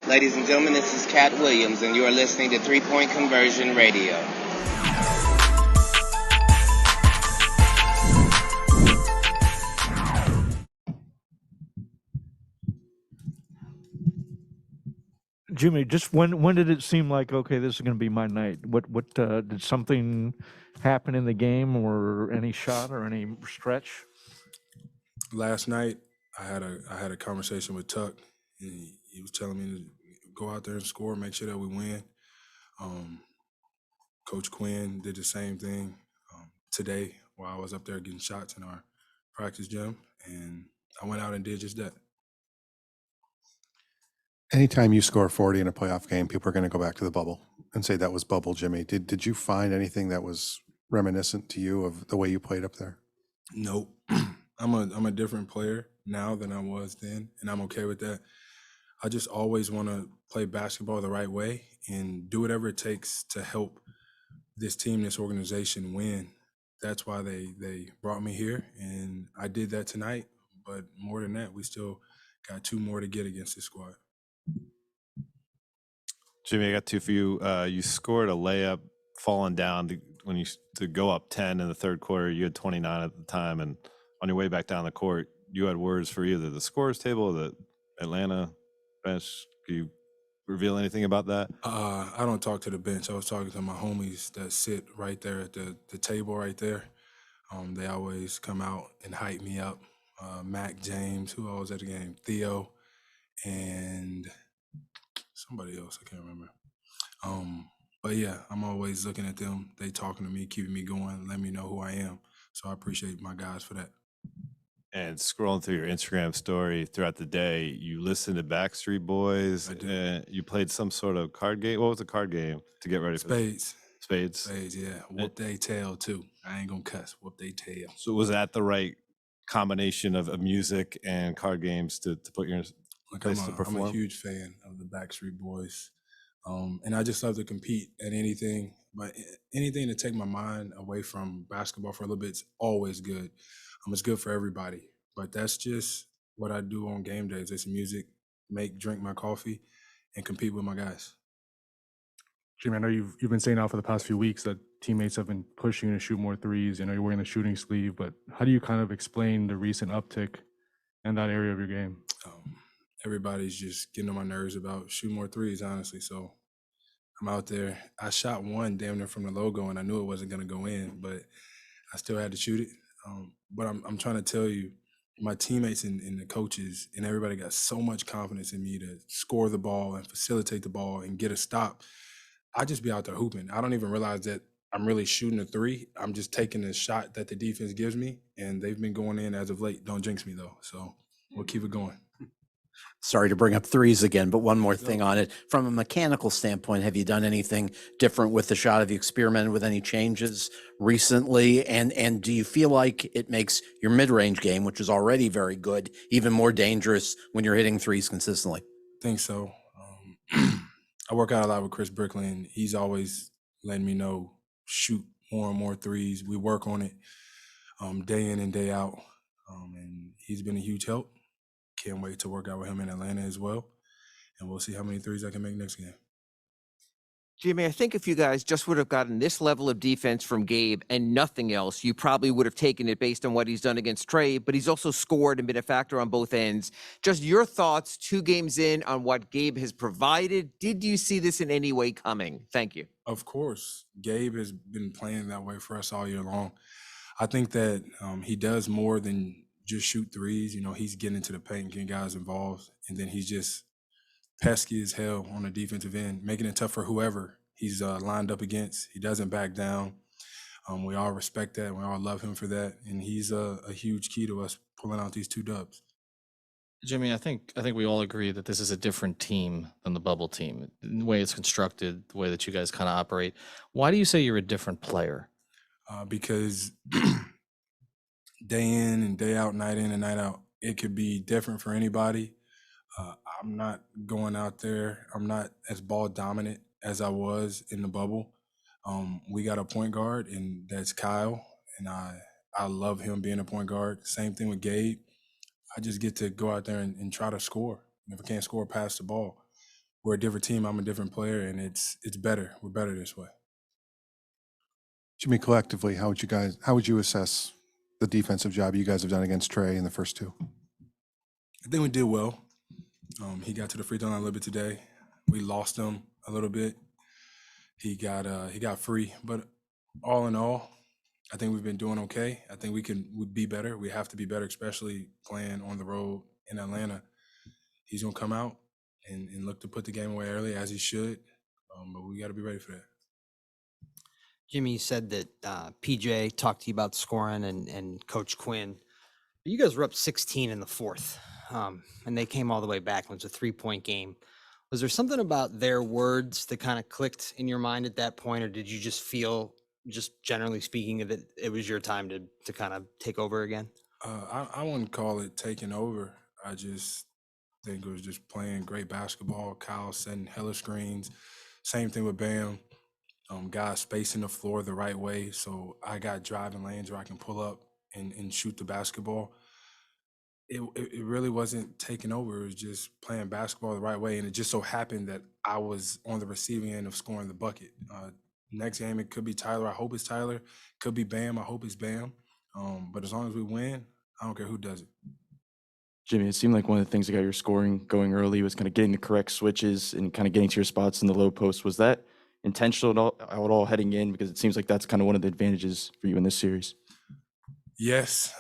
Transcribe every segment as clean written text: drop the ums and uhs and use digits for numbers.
Ladies and gentlemen, this is Cat Williams, and you are listening to 3 Point Conversion Radio. Jimmy, just when did it seem like, okay, this is going to be my night? What did something happen in the game, or any shot or any stretch? Last night, I had a conversation with Tuck, and he was telling me to go out there and score, make sure that we win. Coach Quinn did the same thing today while I was up there getting shots in our practice gym, and I went out and did just that. Anytime you score 40 in a playoff game, people are going to go back to the bubble and say that was bubble Jimmy. Did you find anything that was reminiscent to you of the way you played up there? Nope. I'm a different player now than I was then, and I'm okay with that. I just always want to play basketball the right way and do whatever it takes to help this team, this organization win. That's why they brought me here, and I did that tonight. But more than that, we still got two more to get against this squad. Jimmy, I got two for you. You scored a layup falling down to go up 10 in the third quarter. You had 29 at the time, and on your way back down the court, you had words for either the scorers table or the Atlanta bench. Can you reveal anything about that? I don't talk to the bench. I was talking to my homies that sit right there at the table right there. They always come out and hype me up. Mac James, who I was at the game, Theo, and somebody else, I can't remember. But yeah, I'm always looking at them. They talking to me, keeping me going, letting me know who I am. So I appreciate my guys for that. And scrolling through your Instagram story throughout the day, you listened to Backstreet Boys. I did. You played some sort of card game. What was the card game to get ready for Spades? Spades, yeah. Whoop they tail too. I ain't gonna cuss. Whoop they tail. So was that the right combination of music and card games to put your place to perform? I'm a huge fan of the Backstreet Boys. And I just love to compete at anything, but anything to take my mind away from basketball for a little bit is always good. It's good for everybody, but that's just what I do on game days. It's music, drink my coffee, and compete with my guys. Jimmy, I know you've been saying now for the past few weeks that teammates have been pushing you to shoot more threes. You're wearing the shooting sleeve, but how do you kind of explain the recent uptick in that area of your game? Everybody's just getting on my nerves about shooting more threes, honestly. So I'm out there. I shot one damn near from the logo, and I knew it wasn't going to go in, but I still had to shoot it. But I'm trying to tell you, my teammates and the coaches and everybody got so much confidence in me to score the ball and facilitate the ball and get a stop. I just be out there hooping. I don't even realize that I'm really shooting a three. I'm just taking the shot that the defense gives me, and they've been going in as of late. Don't jinx me, though. So we'll keep it going. Sorry to bring up threes again, but one more thing on it. From a mechanical standpoint, have you done anything different with the shot? Have you experimented with any changes recently? And do you feel like it makes your mid-range game, which is already very good, even more dangerous when you're hitting threes consistently? I think so. I work out a lot with Chris Brickley, and he's always letting me know, shoot more and more threes. We work on it day in and day out, and he's been a huge help. Can't wait to work out with him in Atlanta as well, and we'll see how many threes I can make next game. Jimmy, I think if you guys just would have gotten this level of defense from Gabe and nothing else, you probably would have taken it based on what he's done against Trey, but he's also scored and been a factor on both ends. Just your thoughts 2 games in on what Gabe has provided. Did you see this in any way coming? Thank you. Of course. Gabe has been playing that way for us all year long. I think that he does more than just shoot threes. He's getting into the paint and getting guys involved, and then he's just pesky as hell on the defensive end, making it tough for whoever he's lined up against. He doesn't back down. We all respect that. We all love him for that, and he's a huge key to us pulling out these 2 dubs. Jimmy, I think we all agree that this is a different team than the bubble team. The way it's constructed, the way that you guys kind of operate. Why do you say you're a different player? Because day in and day out, night in and night out, it could be different for anybody. I'm not going out there. I'm not as ball dominant as I was in the bubble. We got a point guard, and that's Kyle, and I love him being a point guard. Same thing with Gabe. I just get to go out there and try to score. And if I can't score, pass the ball. we're a different team. I'm a different player, and it's better. We're better this way. Jimmy, collectively, how would you assess the defensive job you guys have done against Trey in the first two? I think we did well. He got to the free throw line a little bit today. We lost him a little bit. He got free, but all in all, I think we've been doing okay. I think we'd be better. We have to be better, especially playing on the road in Atlanta. He's gonna come out and look to put the game away early, as he should. But we got to be ready for that. Jimmy, you said that PJ talked to you about scoring and Coach Quinn. You guys were up 16 in the fourth, and they came all the way back. It was a 3-point game. Was there something about their words that kind of clicked in your mind at that point, or did you just feel, just generally speaking, that it was your time to kind of take over again? I wouldn't call it taking over. I just think it was just playing great basketball. Kyle setting hella screens. Same thing with Bam. Guys spacing the floor the right way. So I got driving lanes where I can pull up and shoot the basketball. It really wasn't taking over. It was just playing basketball the right way. And it just so happened that I was on the receiving end of scoring the bucket. Next game, it could be Tyler. I hope it's Tyler. Could be Bam. I hope it's Bam. But as long as we win, I don't care who does it. Jimmy, it seemed like one of the things that got your scoring going early was kind of getting the correct switches and kind of getting to your spots in the low post. Was that intentional at all heading in? Because it seems like that's kind of one of the advantages for you in this series. Yes.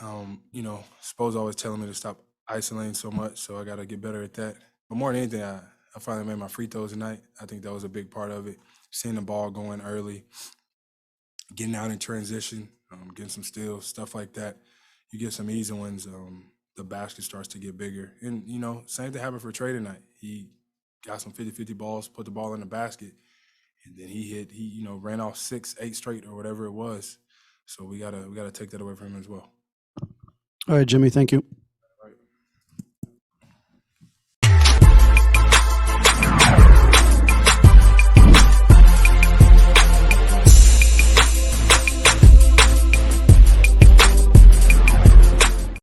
Spo's always telling me to stop isolating so much, so I got to get better at that. But more than anything, I finally made my free throws tonight. I think that was a big part of it. Seeing the ball going early, getting out in transition, getting some steals, stuff like that. You get some easy ones, the basket starts to get bigger. And, same thing happened for Trey tonight. He got some 50-50 balls, put the ball in the basket, and then he ran off 6-8 straight or whatever it was. So we gotta take that away from him as well. All right, Jimmy, thank you.